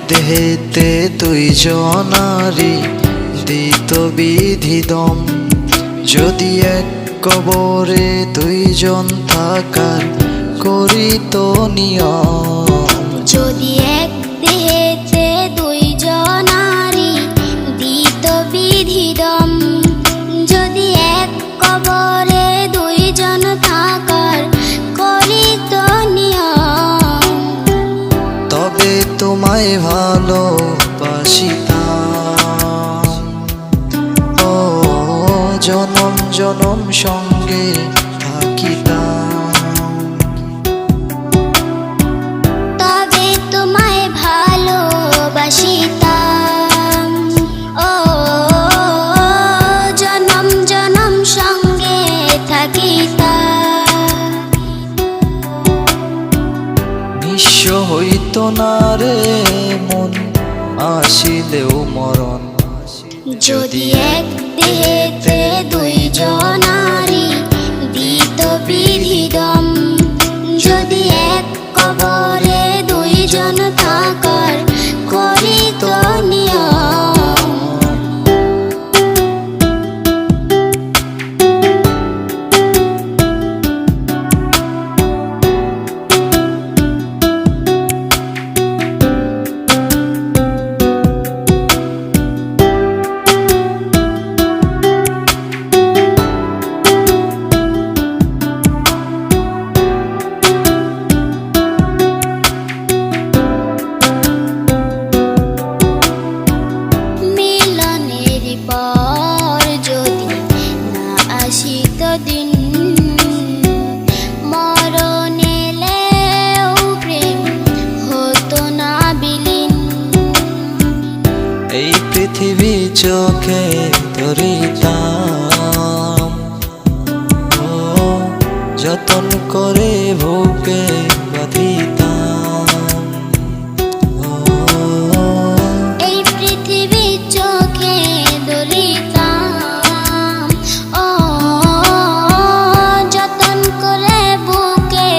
দেহেতে দুইজনারি দিত বিধিদম। যদি এক কবরে দুইজন থাকার করিত নিয়ম। যদি এক দেহেতে দুইজনারি দিত বিধিদম। যদি এক কবরে দুইজন থাকার করিত নিয়ম। তবে তোমায় ভালোবাসিতাম, ও জনম জনম সঙ্গে থাকিতাম। তবে তোমায় ভালোবাসিতাম, ও জনম জনম সঙ্গে থাকিতাম। নিঃস্ব হইত না রে মন আসিলেও মরণ। যদি এক দেহেতে দুইজনারি দিত বিধিদম। যদি এক কবরে দুইজন থাকার করিত নিয়ম। এই পৃথিবী চোখে ধরিতাম, ও যতন করে বুকে বাঁধিতাম। এই পৃথিবী চোখে ধরিতাম, ও যতন করে বুকে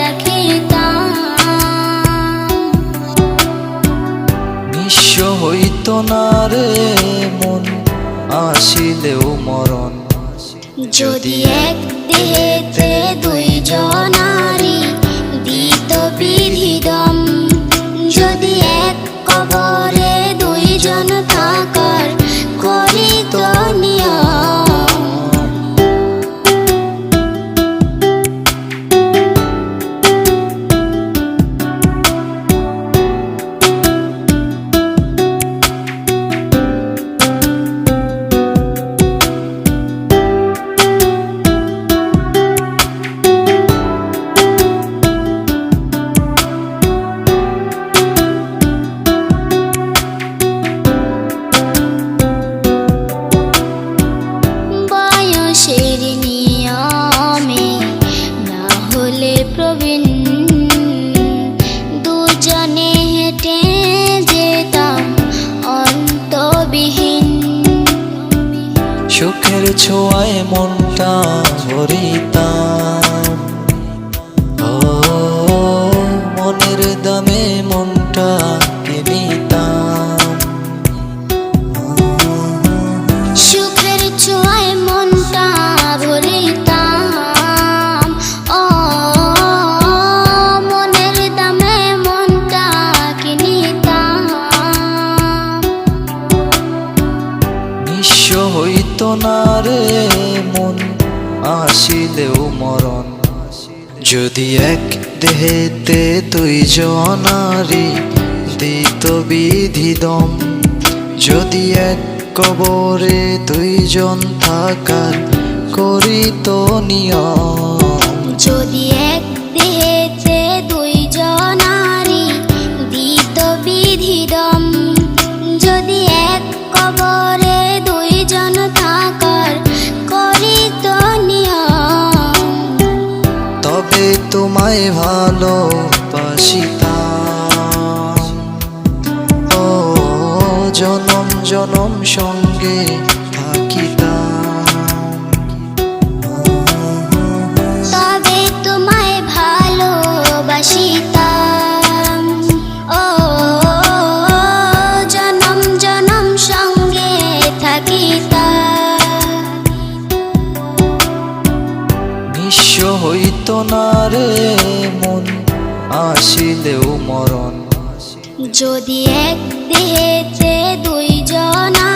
রাখিতাম। নিঃস্ব হইত না রে মন আসিলেও মরণ। যদি এক দেহেতে দুইজনারি দিত বিধিদম। যদি এক কবরে দুইজন থাকার করিত নিয়ম। বয়সের নিয়মে না হলে প্রবীণ দুজনে হেঁটে যেতাম অন্তবিহীন। সুখের ছোঁয়ায় মনটা ভরিতাম, ও মনের দামে মনটা কিনিতাম। সুখের ছোঁয়ায় মনটা ভরিতাম, ও মনের দামে মনটা কিনিতাম। নিঃস্ব হইত না রে মন আসিলেও মরণ। যদি এক দেহেতে দুইজনারি দিত বিধিদম। যদি এক কবরে দুইজন থাকার করিত নিয়ম। যদি এক দেহেতে দুইজনারি দিত বিধিদম। যদি এক কবরে দুইজন থাকার করিত নিয়ম। তবে তোমায় ভালোবাসিতাম, ও জনম জনম সঙ্গে থাকিতাম। তবে তোমায় ভালোবাসিতাম, ও নিঃস্ব হইত না রে মন আসিলেও মরণ। যদি এক দেহেতে দুইজনা